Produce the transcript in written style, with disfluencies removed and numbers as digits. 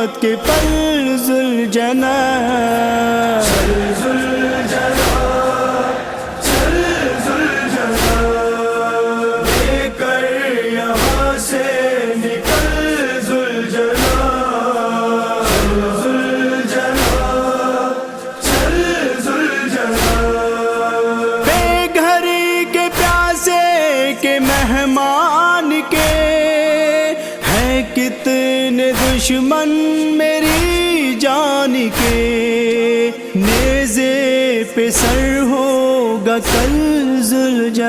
بات کے پل ذوالجلال لے کر یہاں سے نکل بے گھری کے پیاسے کے مہمان کے ہیں کتنے دشمن میری جان کے، نیزے پہ سر ہوگا کل ذوالجلال